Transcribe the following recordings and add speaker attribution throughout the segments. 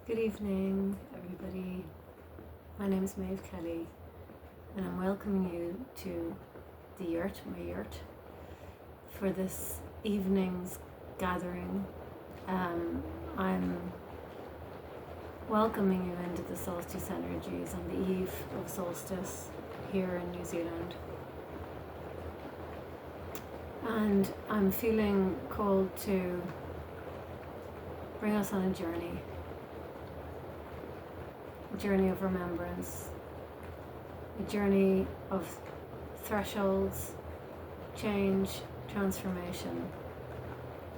Speaker 1: Good evening, everybody. My name is Maeve Kelly, and I'm welcoming you to the yurt, my yurt, for this evening's gathering. I'm welcoming you into the solstice energies on the eve of solstice here in New Zealand. And I'm feeling called to bring us on a journey of remembrance, a journey of thresholds, change, transformation,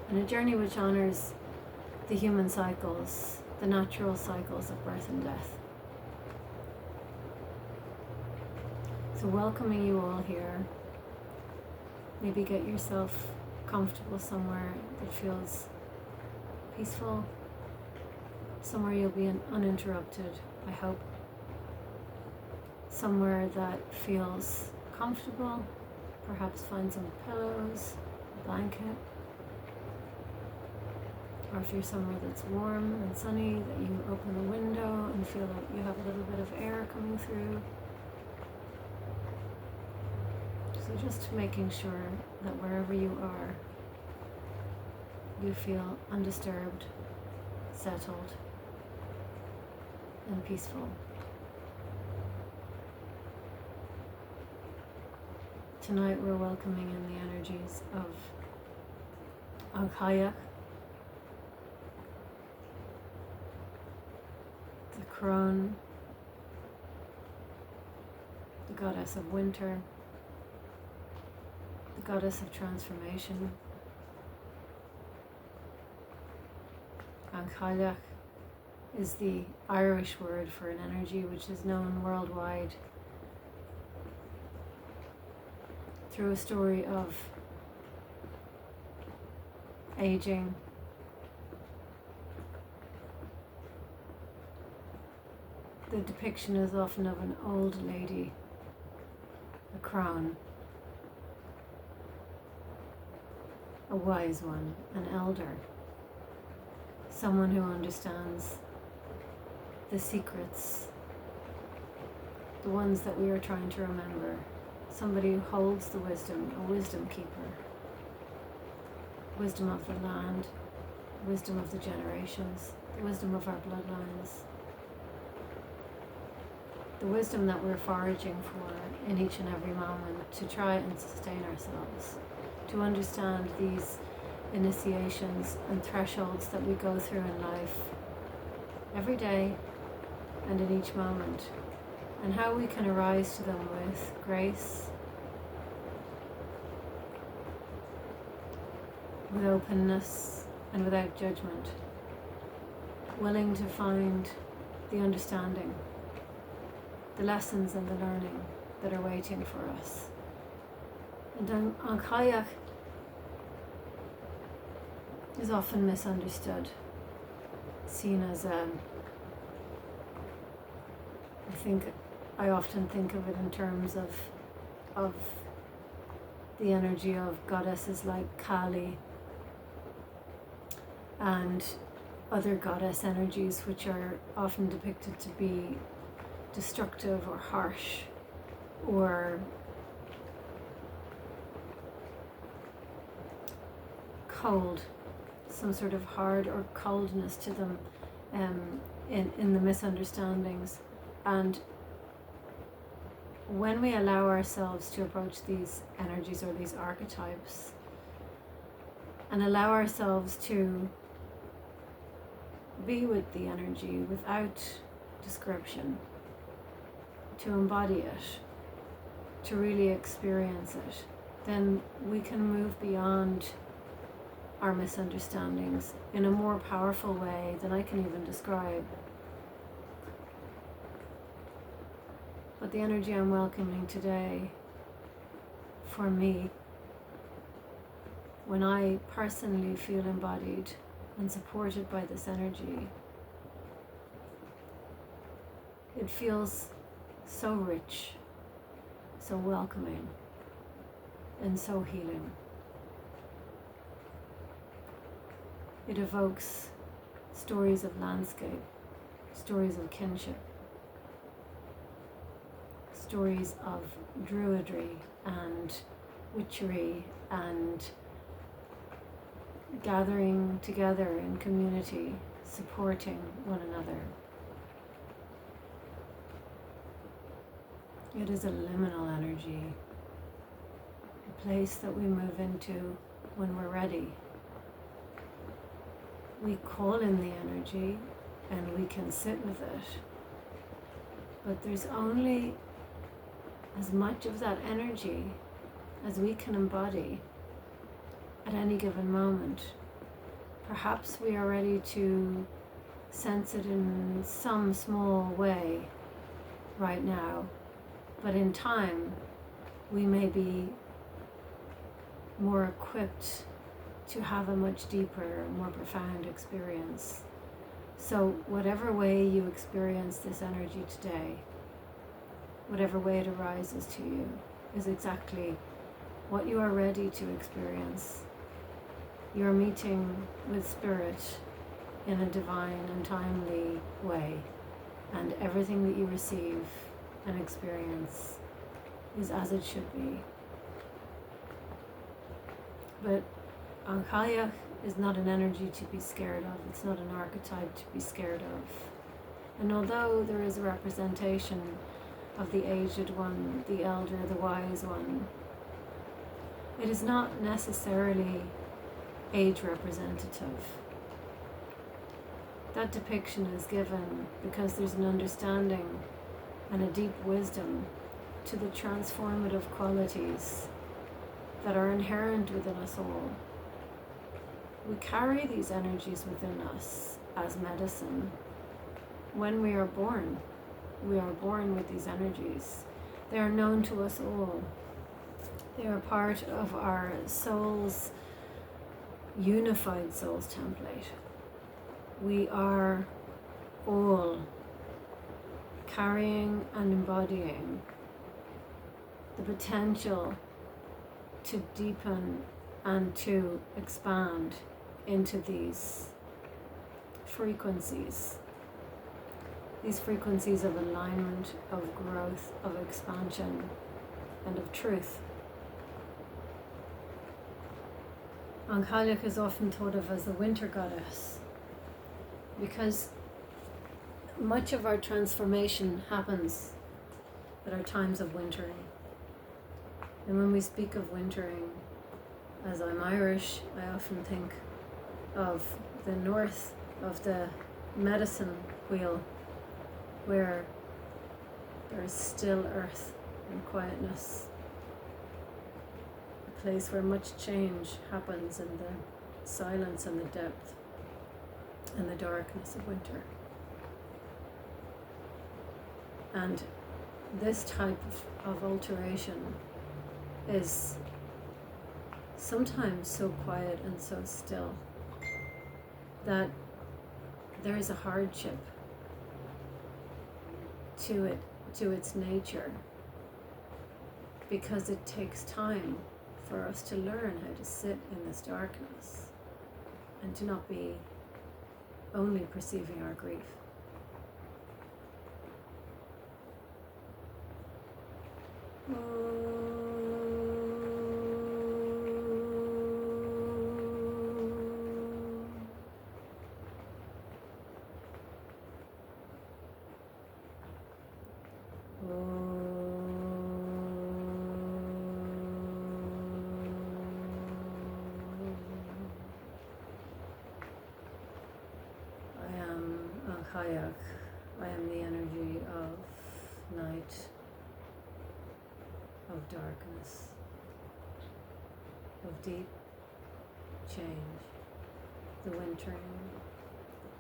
Speaker 1: and a journey which honors the human cycles, the natural cycles of birth and death. So welcoming you all here. Maybe get yourself comfortable somewhere that feels peaceful, somewhere you'll be uninterrupted, I hope. Somewhere that feels comfortable, perhaps find some pillows, a blanket. Or if you're somewhere that's warm and sunny, that you open the window and feel that you have a little bit of air coming through. So just making sure that wherever you are, you feel undisturbed, settled, and peaceful. Tonight we're welcoming in the energies of An Chailleach, the crone, the goddess of winter, the goddess of transformation. An Chailleach is the Irish word for an energy which is known worldwide through a story of aging, the depiction is often of an old lady, a crone, a wise one, an elder, someone who understands the secrets, the ones that we are trying to remember, somebody who holds the wisdom, a wisdom keeper, wisdom of the land, wisdom of the generations, the wisdom of our bloodlines, the wisdom that we're foraging for in each and every moment to try and sustain ourselves, to understand these initiations and thresholds that we go through in life every day and in each moment, and how we can arise to them with grace, with openness and without judgment, willing to find the understanding, the lessons and the learning that are waiting for us. And An Chailleach is often misunderstood, seen as I often think of it in terms of the energy of goddesses like Kali and other goddess energies which are often depicted to be destructive or harsh or cold, some sort of hard or coldness to them in the misunderstandings. And when we allow ourselves to approach these energies or these archetypes and allow ourselves to be with the energy without description, to embody it, to really experience it, then we can move beyond our misunderstandings in a more powerful way than I can even describe. But the energy I'm welcoming today, for me, when I personally feel embodied and supported by this energy, it feels so rich, so welcoming, and so healing. It evokes stories of landscape, stories of kinship, stories of druidry and witchery and gathering together in community, supporting one another. It is a liminal energy, a place that we move into when we're ready. We call in the energy and we can sit with it, but there's only as much of that energy as we can embody at any given moment. Perhaps we are ready to sense it in some small way right now, but in time we may be more equipped to have a much deeper, more profound experience. So whatever way you experience this energy today, whatever way it arises to you, is exactly what you are ready to experience. You are meeting with Spirit in a divine and timely way, and everything that you receive and experience is as it should be. But An Chailleach is not an energy to be scared of. It's not an archetype to be scared of. And although there is a representation of the aged one, the elder, the wise one, it is not necessarily age representative. That depiction is given because there's an understanding and a deep wisdom to the transformative qualities that are inherent within us all. We carry these energies within us as medicine. When we are born with these energies. They are known to us all. They are part of our soul's unified soul's template. We are all carrying and embodying the potential to deepen and to expand into these frequencies of alignment, of growth, of expansion, and of truth. An Chailleach is often thought of as the winter goddess because much of our transformation happens at our times of wintering. And when we speak of wintering, as I'm Irish, I often think of the north of the medicine wheel, where there is still earth and quietness, a place where much change happens in the silence and the depth and the darkness of winter. And this type of alteration is sometimes so quiet and so still that there is a hardship to it, to its nature, because it takes time for us to learn how to sit in this darkness and to not be only perceiving our grief. Chailleach. I am the energy of night, of darkness, of deep change, the wintering,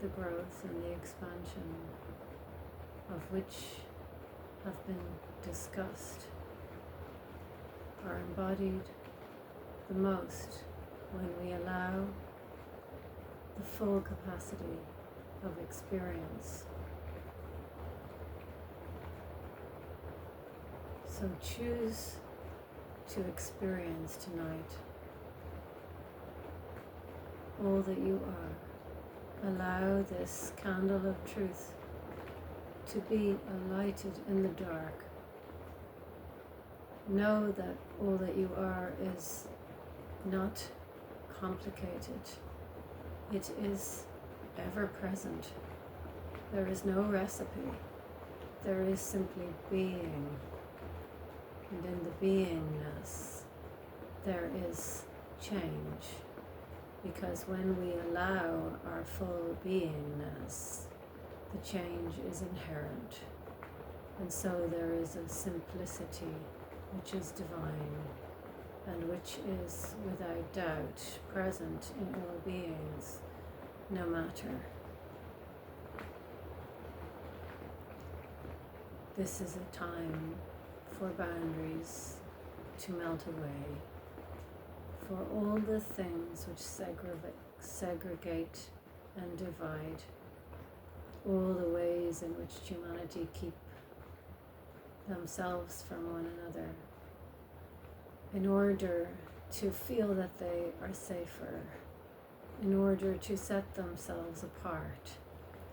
Speaker 1: the growth and the expansion of which have been discussed are embodied the most when we allow the full capacity of experience. So choose to experience tonight all that you are. Allow this candle of truth to be a lighted in the dark. Know that all that you are is not complicated. It is ever present. There is no recipe. There is simply being. And in the beingness, there is change. Because when we allow our full beingness, the change is inherent. And so there is a simplicity which is divine and which is without doubt present in all beings, no matter. This is a time for boundaries to melt away, for all the things which segregate and divide, all the ways in which humanity keep themselves from one another, in order to feel that they are safer, in order to set themselves apart.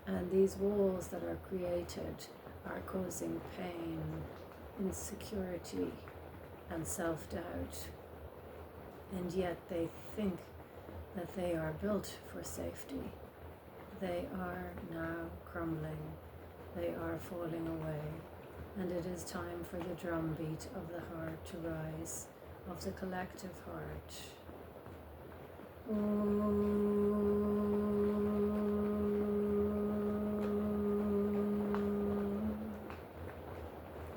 Speaker 1: And these walls that are created are causing pain, insecurity, and self-doubt. And yet they think that they are built for safety. They are now crumbling. They are falling away. And it is time for the drumbeat of the heart to rise, of the collective heart.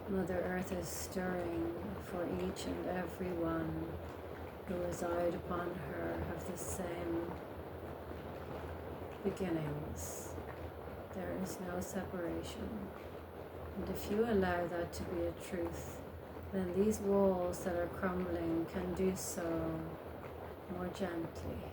Speaker 1: Mother Earth is stirring, for each and every one who reside upon her have the same beginnings. There is no separation. And if you allow that to be a truth, then these walls that are crumbling can do so more gently.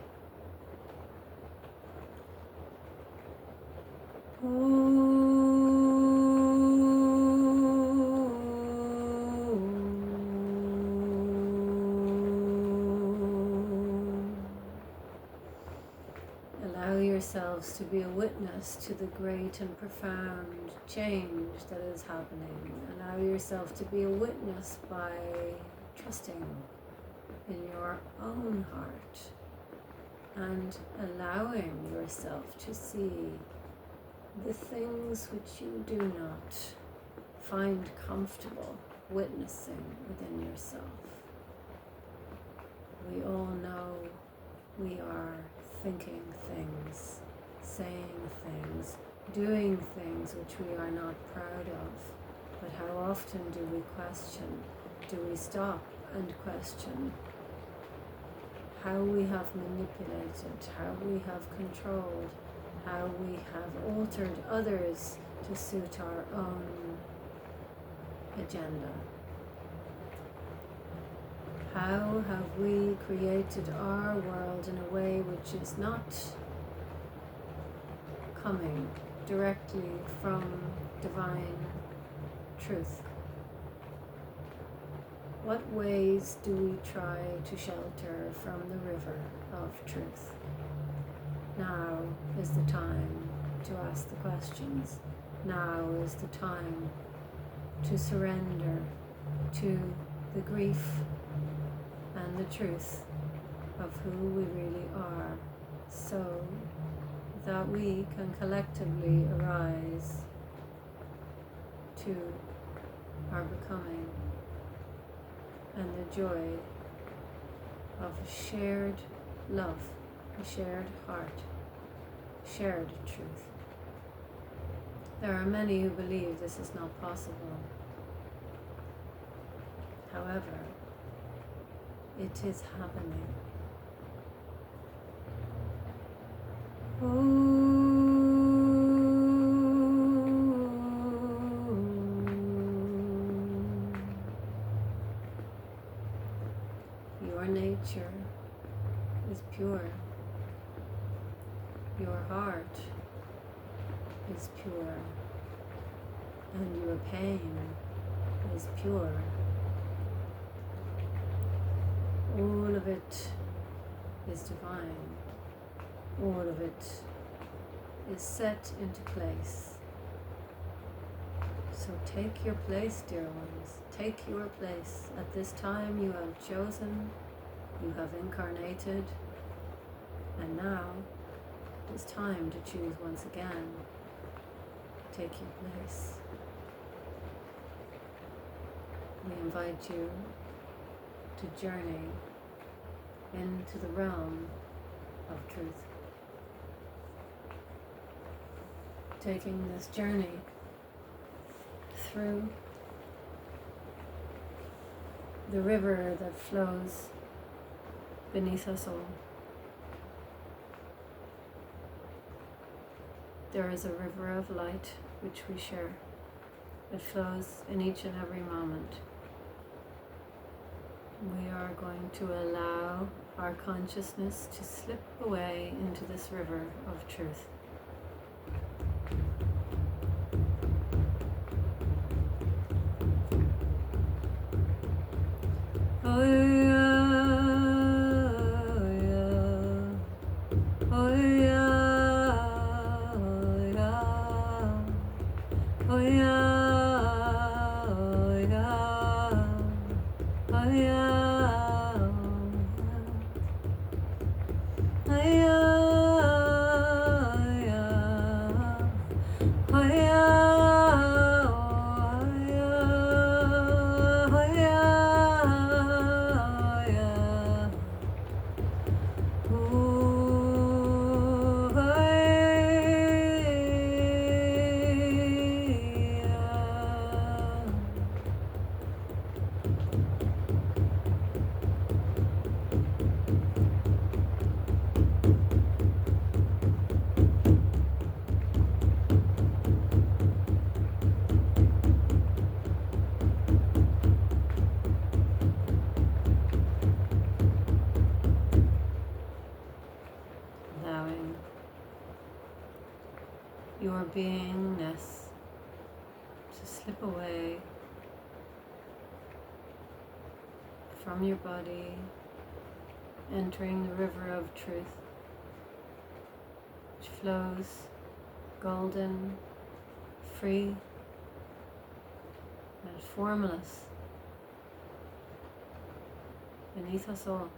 Speaker 1: Allow yourselves to be a witness to the great and profound change that is happening. Allow yourself to be a witness by trusting in your own heart and allowing yourself to see the things which you do not find comfortable witnessing within yourself. We all know we are thinking things, saying things, doing things which we are not proud of. But how often do we question? Do we stop and question how we have manipulated, how we have controlled, how we have altered others to suit our own agenda? How have we created our world in a way which is not coming directly from divine truth? What ways do we try to shelter from the river of truth? Now is the time to ask the questions. Now is the time to surrender to the grief and the truth of who we really are, so that we can collectively arise to our becoming and the joy of a shared love, a shared heart, shared truth. There are many who believe this is not possible. However, it is happening. Your nature is pure. Your heart is pure. And your pain is pure. All of it is divine. All of it is set into place. So take your place, dear ones. Take your place. At this time you have chosen, you have incarnated, and now it is time to choose once again. Take your place. We invite you to journey into the realm of truth. Taking this journey through the river that flows beneath us all. There is a river of light which we share. It flows in each and every moment. We are going to allow our consciousness to slip away into this river of truth. Oh yeah, oh yeah, oh yeah, oh yeah, oh yeah, oh yeah, oh yeah, oh yeah. Allowing your beingness to slip away from your body, entering the river of truth, which flows golden, free, and formless beneath us all.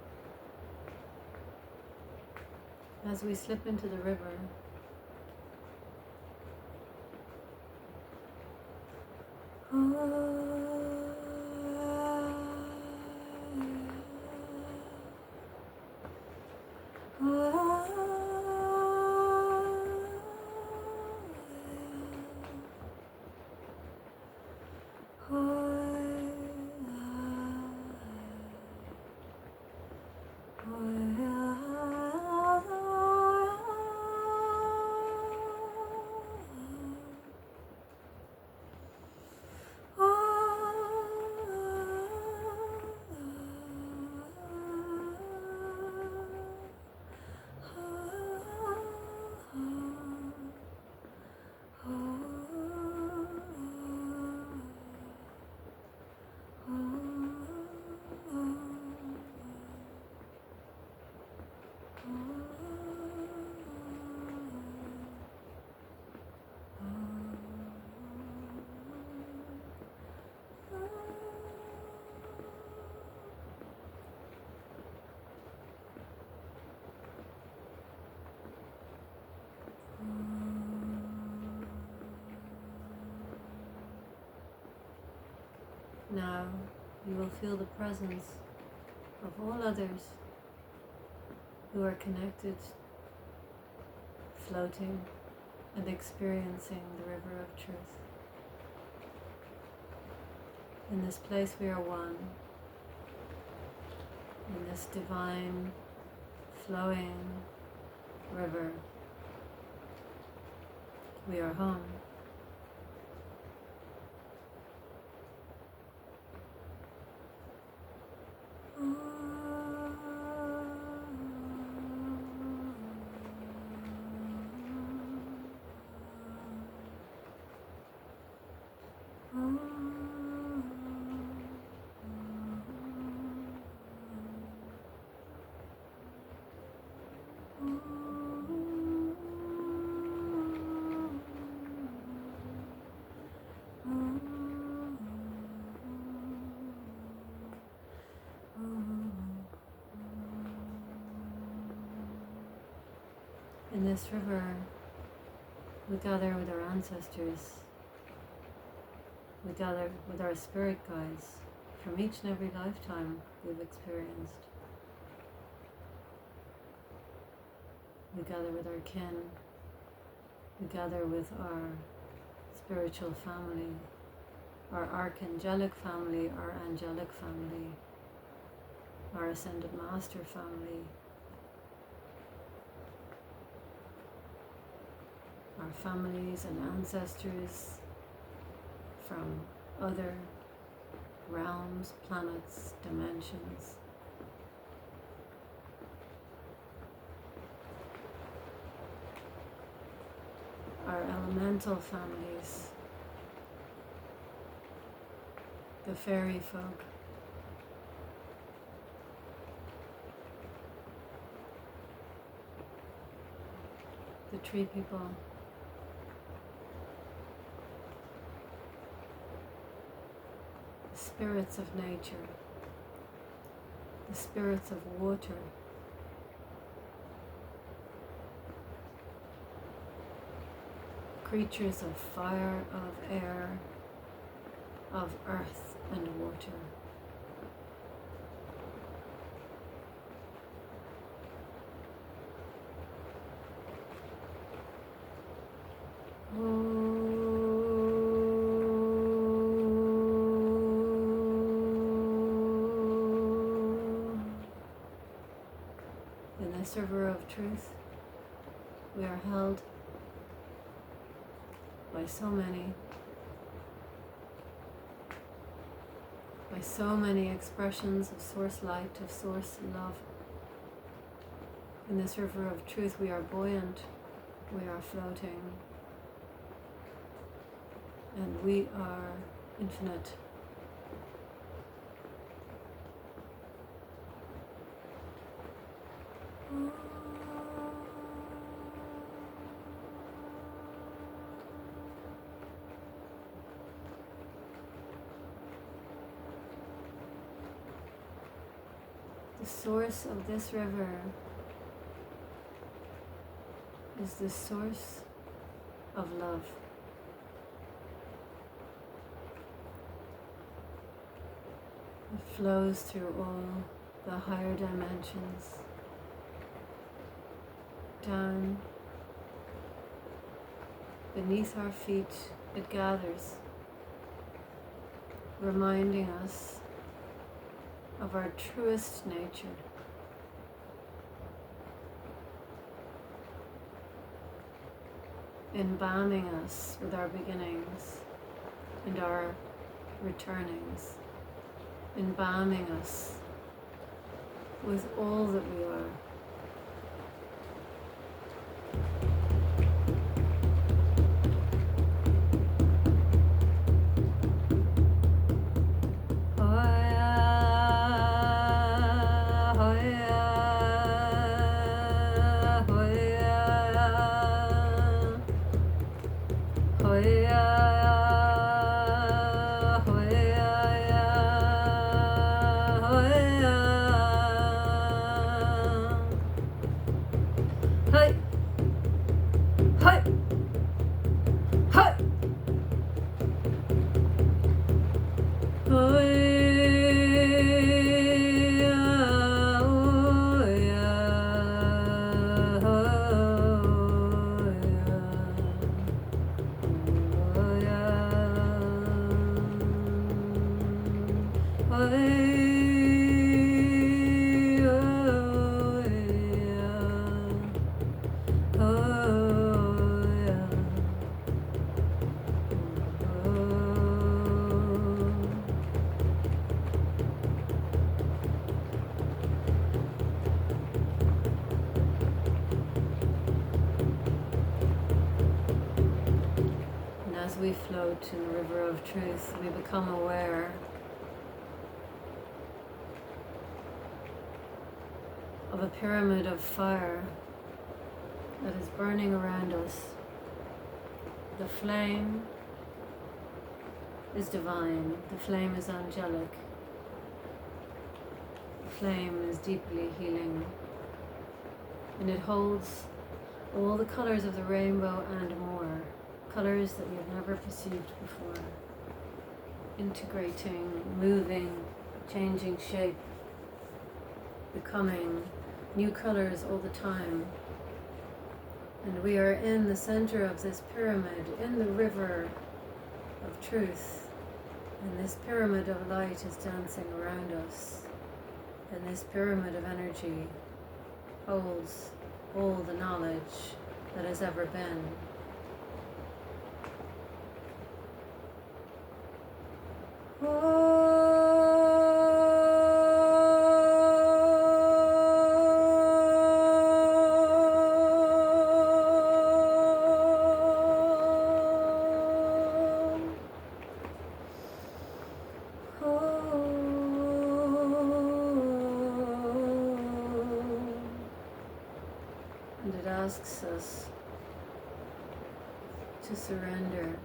Speaker 1: As we slip into the river, now you will feel the presence of all others who are connected, floating, and experiencing the river of truth. In this place we are one. In this divine, flowing river, we are home. In this river, we gather with our ancestors, we gather with our spirit guides from each and every lifetime we've experienced. We gather with our kin, we gather with our spiritual family, our archangelic family, our angelic family, our ascended master family, our families and ancestors from other realms, planets, dimensions. Our elemental families, the fairy folk, the tree people, the spirits of nature, the spirits of water, creatures of fire, of air, of earth and water. In this river of truth, we are held by so many expressions of source light, of source love. In this river of truth, we are buoyant, we are floating, and we are infinite. The source of this river is the source of love. It flows through all the higher dimensions, down beneath our feet. It gathers, reminding us of our truest nature. Embalming us with our beginnings and our returnings, embalming us with all that we are. We float in the river of truth, we become aware of a pyramid of fire that is burning around us. The flame is divine, the flame is angelic, the flame is deeply healing, and it holds all the colors of the rainbow and more, colors that we have never perceived before, integrating, moving, changing shape, becoming new colors all the time. And we are in the center of this pyramid, in the river of truth, and this pyramid of light is dancing around us, and this pyramid of energy holds all the knowledge that has ever been. And it asks us to surrender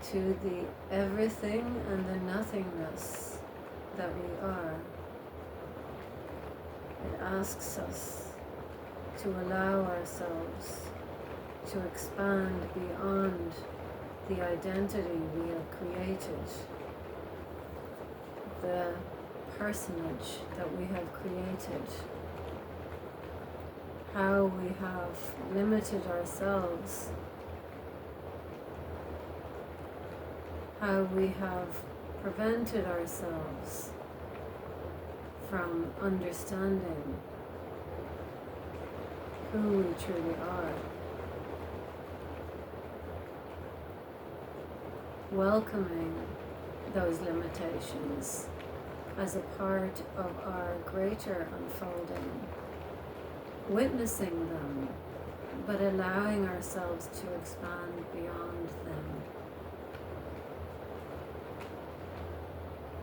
Speaker 1: to the everything and the nothingness that we are. It asks us to allow ourselves to expand beyond the identity we have created, the personage that we have created, how we have limited ourselves, how we have prevented ourselves from understanding who we truly are. Welcoming those limitations as a part of our greater unfolding, witnessing them, but allowing ourselves to expand beyond them.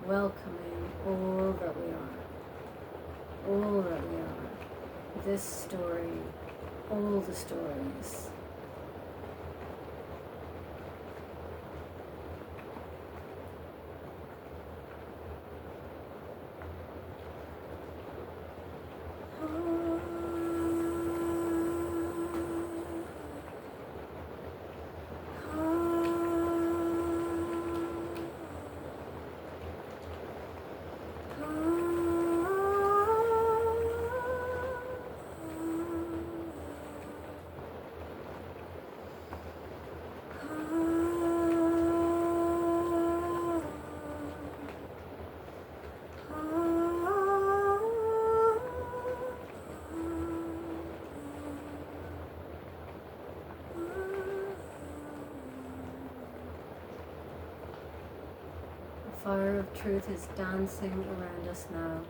Speaker 1: Welcoming all that we are, all that we are, this story, all the stories. The fire of truth is dancing around us now,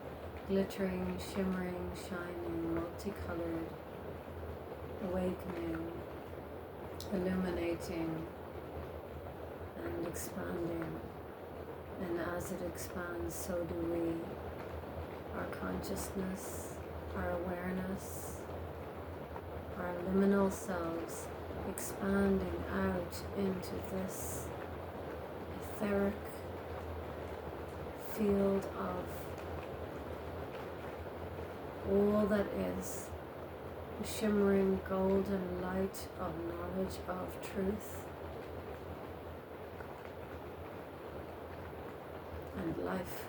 Speaker 1: glittering, shimmering, shining, multicolored, awakening, illuminating, and expanding. And as it expands, so do we. Our consciousness, our awareness, our liminal selves expanding out into this etheric field of all that is, the shimmering golden light of knowledge of truth and life.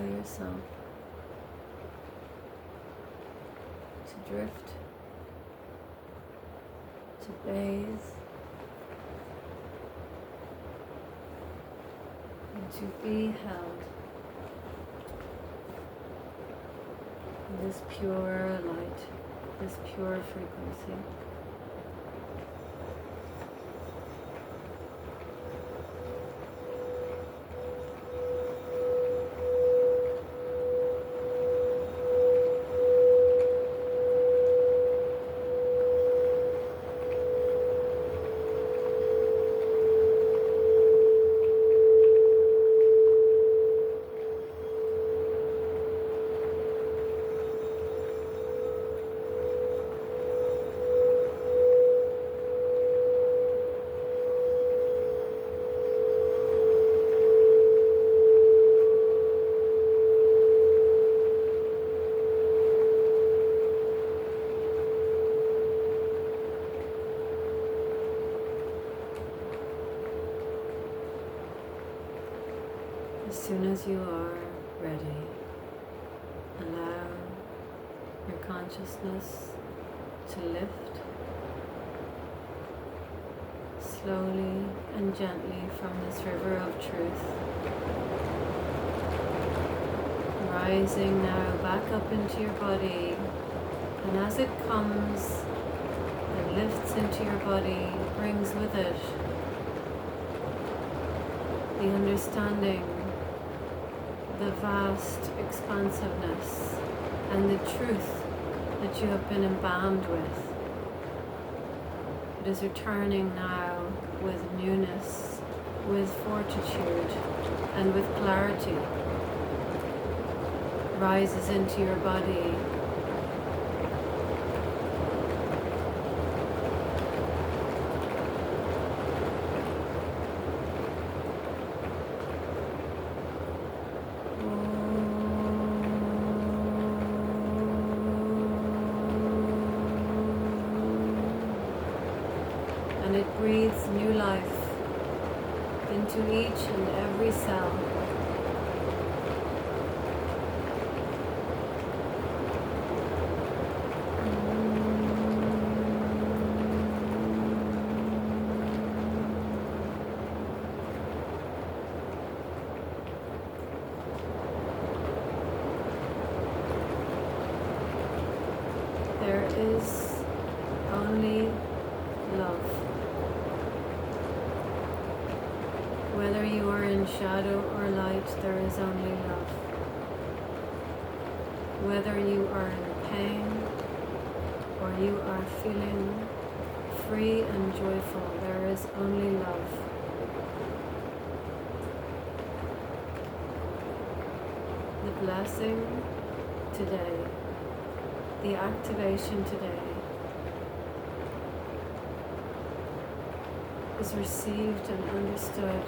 Speaker 1: Yourself to drift, to bathe, and to be held in this pure light, this pure frequency. you are ready, allow your consciousness to lift slowly and gently from this river of truth, rising now back up into your body, and as it comes and lifts into your body, brings with it the understanding, the vast expansiveness, and the truth that you have been embalmed with. It is returning now with newness, with fortitude, and with clarity. Rises into your body. And it breathes new life into each and every cell. There is only love. Whether you are in shadow or light, there is only love. Whether you are in pain or you are feeling free and joyful, there is only love. The blessing today, the activation today, is received and understood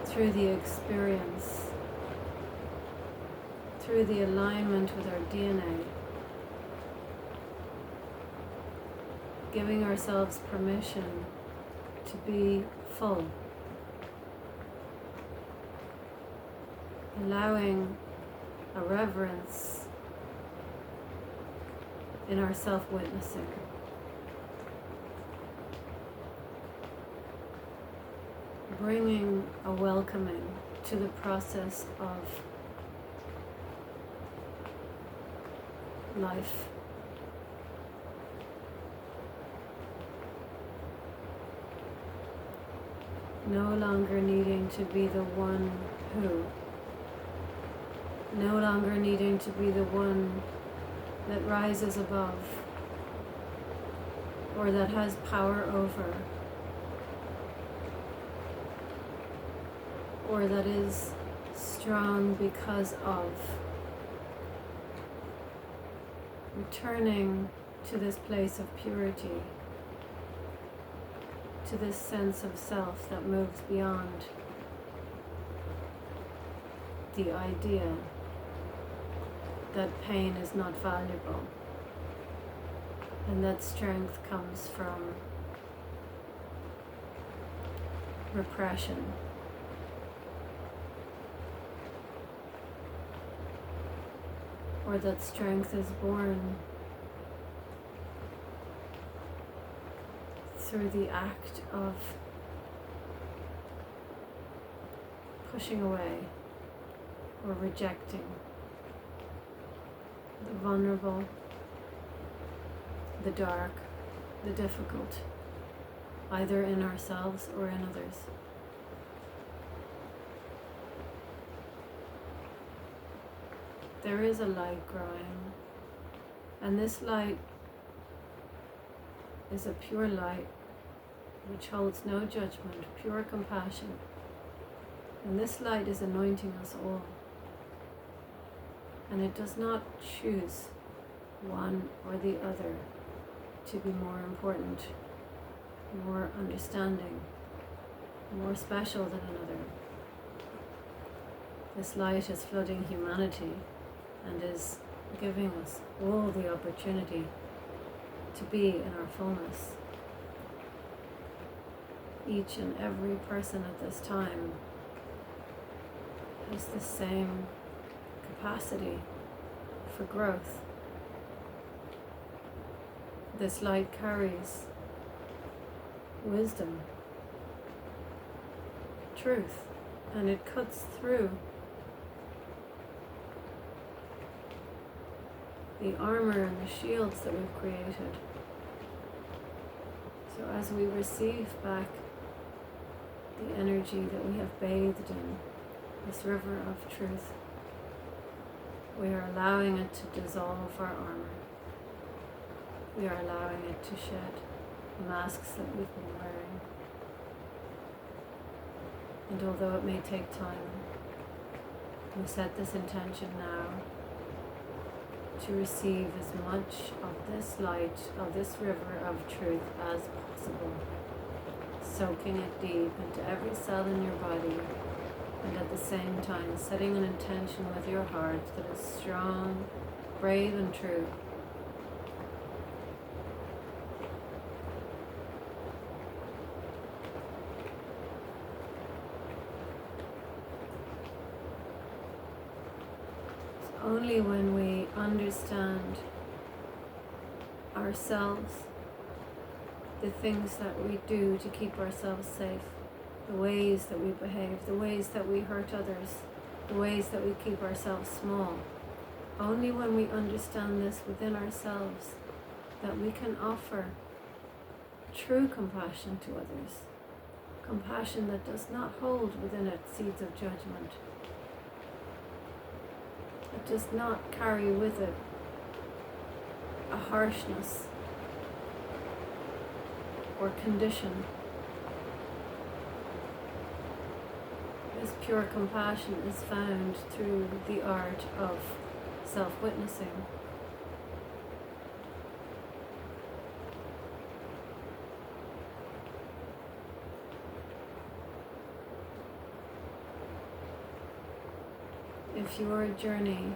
Speaker 1: through the experience, through the alignment with our DNA, giving ourselves permission to be full, allowing a reverence in our self-witnessing. Bringing a welcoming to the process of life. No longer needing to be the one who. No longer needing to be the one that rises above or that has power over, or that is strong because of. Returning to this place of purity, to this sense of self that moves beyond the idea that pain is not valuable and that strength comes from repression. Or that strength is born through the act of pushing away or rejecting the vulnerable, the dark, the difficult, either in ourselves or in others. There is a light growing, and this light is a pure light which holds no judgment, pure compassion. And this light is anointing us all. And it does not choose one or the other to be more important, more understanding, more special than another. This light is flooding humanity and is giving us all the opportunity to be in our fullness. Each and every person at this time has the same capacity for growth. This light carries wisdom, truth, and it cuts through the armor and the shields that we've created. So as we receive back the energy that we have bathed in this river of truth, we are allowing it to dissolve our armor. We are allowing it to shed the masks that we've been wearing. And although it may take time, we set this intention now to receive as much of this light, of this river of truth as possible, soaking it deep into every cell in your body, and at the same time setting an intention with your heart that is strong, brave and true. Only when we understand ourselves, the things that we do to keep ourselves safe, the ways that we behave, the ways that we hurt others, the ways that we keep ourselves small, only when we understand this within ourselves that we can offer true compassion to others, compassion that does not hold within it seeds of judgment. It does not carry with it a harshness or condition. This pure compassion is found through the art of self-witnessing. If your journey,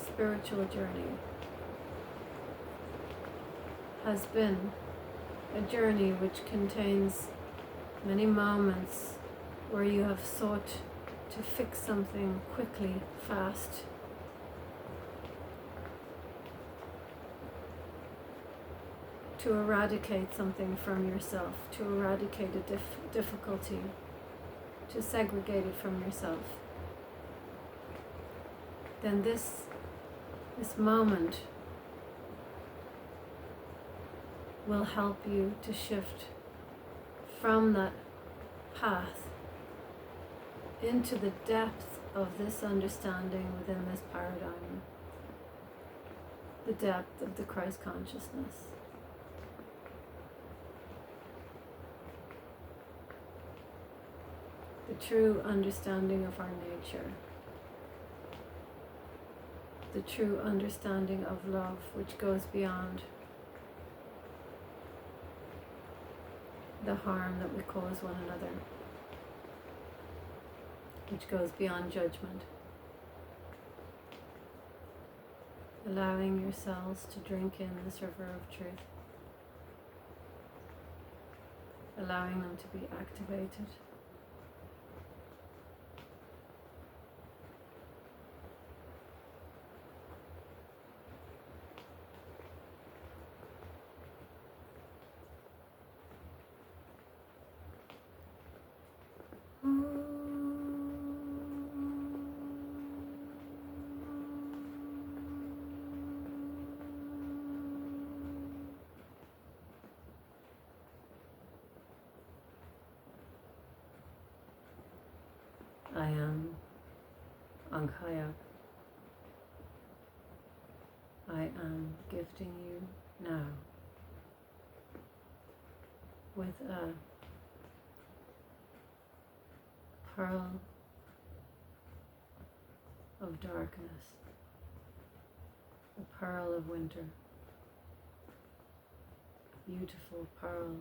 Speaker 1: spiritual journey, has been a journey which contains many moments where you have sought to fix something quickly, fast, to eradicate something from yourself, to eradicate a difficulty, to segregate it from yourself, then this moment will help you to shift from that path into the depth of this understanding within this paradigm, the depth of the Christ consciousness. The true understanding of our nature, the true understanding of love which goes beyond the harm that we cause one another, which goes beyond judgment. Allowing yourselves to drink in this river of truth, allowing them to be activated. I am An Chailleach. I am gifting you now with a pearl of darkness, a pearl of winter, a beautiful pearl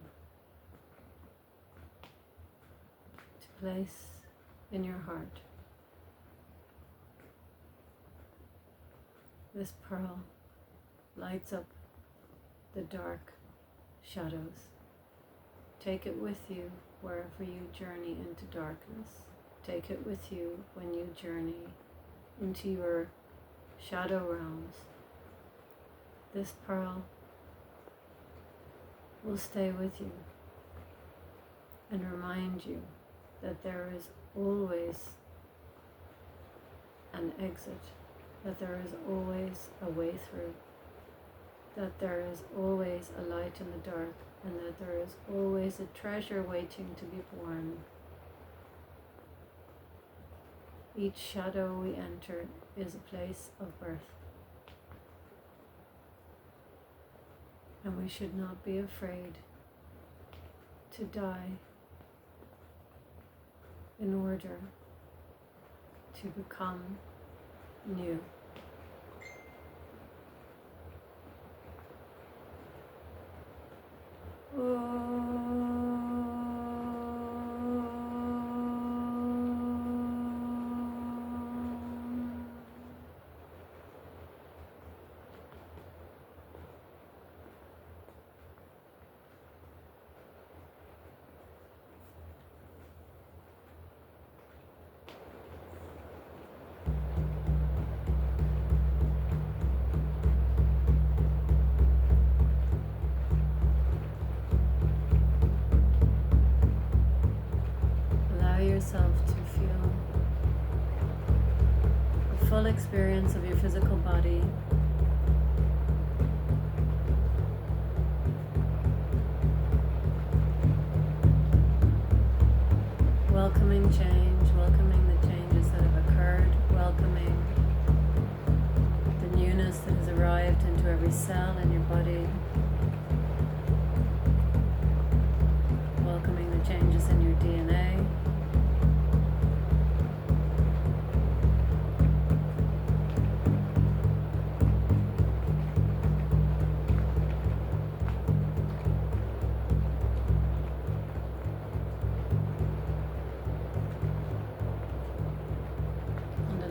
Speaker 1: to place in your heart. This pearl lights up the dark shadows. Take it with you wherever you journey into darkness. Take it with you when you journey into your shadow realms. This pearl will stay with you and remind you that there is always an exit, that there is always a way through, that there is always a light in the dark, and that there is always a treasure waiting to be born. Each shadow we enter is a place of birth. And we should not be afraid to die in order to become new. Yourself to feel the full experience of your physical body, welcoming change, welcoming the changes that have occurred, welcoming the newness that has arrived into every cell in your body, welcoming the changes in your DNA.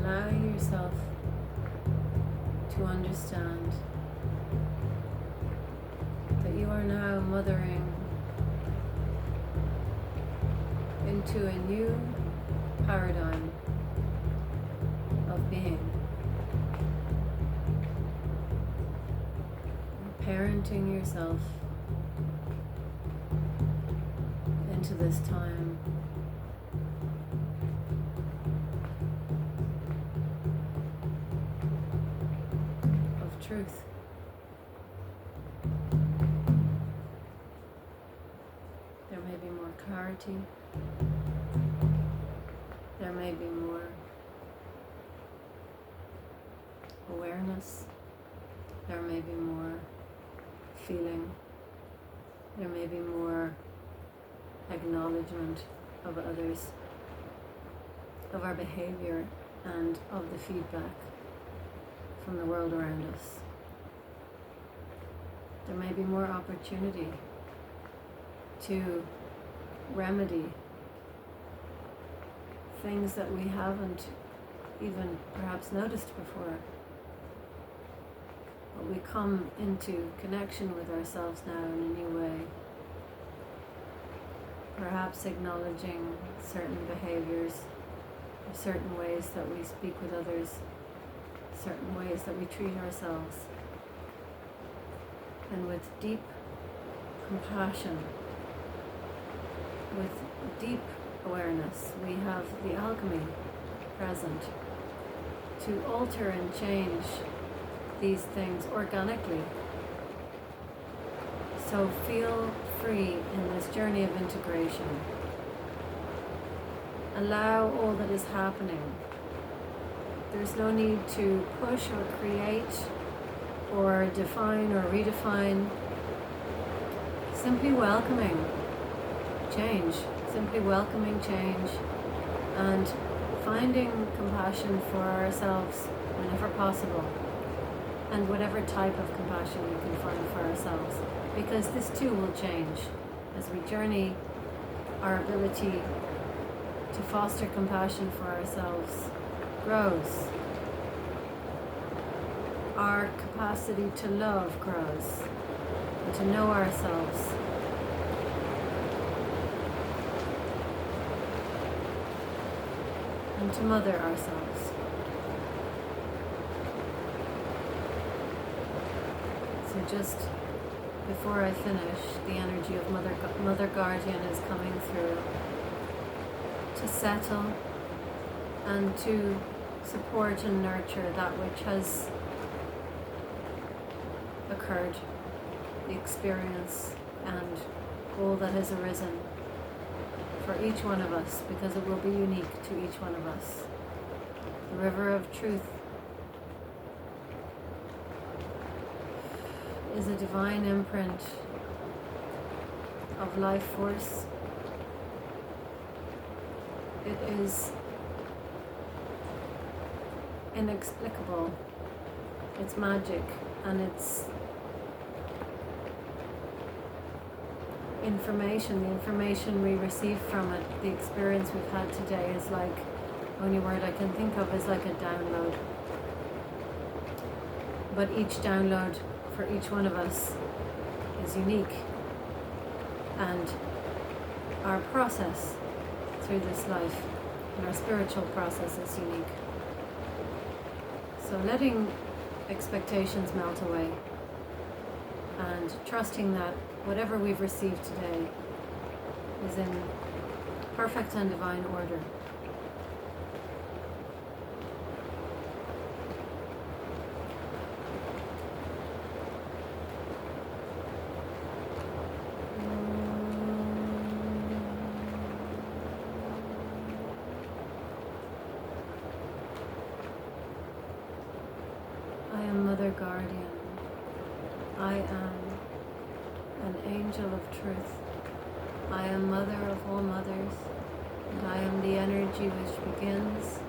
Speaker 1: Allowing yourself to understand that you are now mothering into a new paradigm of being. Parenting yourself into this time of truth. There may be more clarity. There may be more awareness. There may be more feeling. There may be more acknowledgement of others, of our behavior, and of the feedback from the world around us. There may be more opportunity to remedy things that we haven't even perhaps noticed before. But we come into connection with ourselves now in a new way. Perhaps acknowledging certain behaviors, or certain ways that we speak with others, certain ways that we treat ourselves. And with deep compassion, with deep awareness, we have the alchemy present to alter and change these things organically. So feel free in this journey of integration. Allow all that is happening. There's no need to push or create or define or redefine. Simply welcoming change. Simply welcoming change and finding compassion for ourselves whenever possible, and whatever type of compassion we can find for ourselves, because this too will change as we journey. Our ability to foster compassion for ourselves grows. Our capacity to love grows, and to know ourselves. and to mother ourselves. So just before I finish, the energy of Mother Guardian is coming through to settle and to support and nurture that which has occurred, the experience and all that has arisen for each one of us, because it will be unique to each one of us. The river of truth is a divine imprint of life force. It is inexplicable. It's magic, and it's information. The information we receive from it, the experience we've had today, is like, only word I can think of is like a download. But each download for each one of us is unique, and our process through this life and our spiritual process is unique. So letting expectations melt away and trusting that whatever we've received today is in perfect and divine order. I am Mother Guardian. I am an angel of truth. I am mother of all mothers, and I am the energy which begins,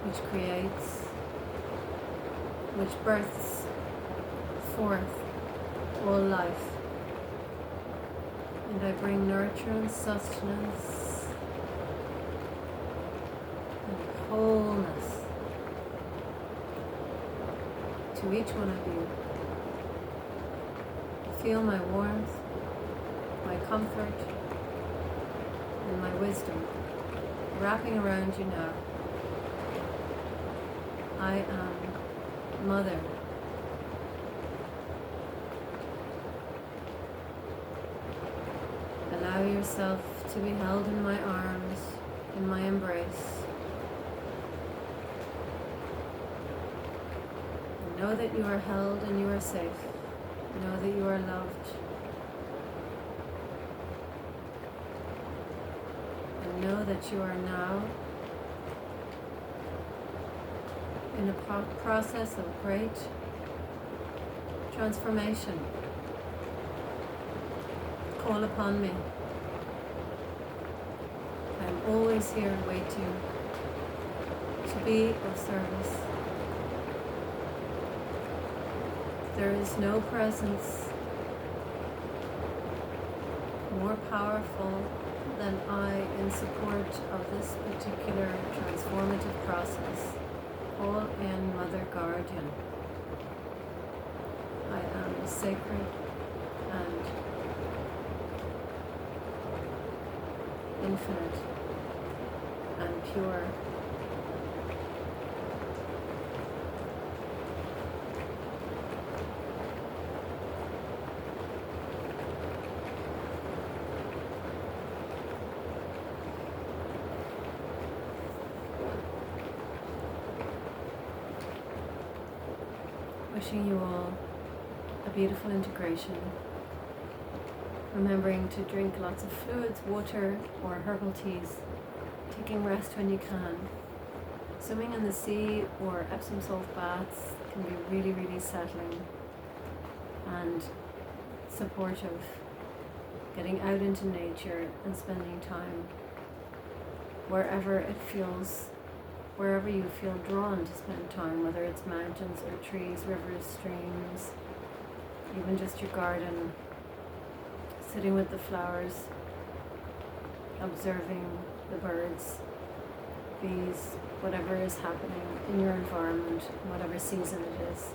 Speaker 1: which creates, which births forth all life. And I bring nurture and sustenance and wholeness to each one of you. Feel my warmth, my comfort, and my wisdom wrapping around you now. I am Mother. Allow yourself to be held in my arms, in my embrace. And know that you are held and you are safe. Know that you are loved. And know that you are now in a process of great transformation. Call upon me. I am always here waiting to be of service. There is no presence more powerful than I in support of this particular transformative process. All in Mother Guardian. I am sacred and infinite and pure. Wishing you all a beautiful integration. Remembering to drink lots of fluids, water, or herbal teas. Taking rest when you can. Swimming in the sea or Epsom salt baths can be really, really settling and supportive. Getting out into nature and spending time wherever you feel drawn to spend time, whether it's mountains or trees, rivers, streams, even just your garden, sitting with the flowers, observing the birds, bees, whatever is happening in your environment, whatever season it is.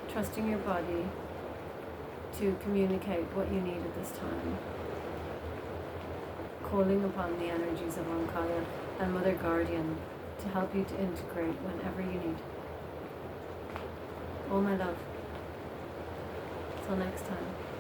Speaker 1: Trusting your body to communicate what you need at this time. calling upon the energies of An Chailleach and Mother Guardian to help you to integrate whenever you need. All my love. Till next time.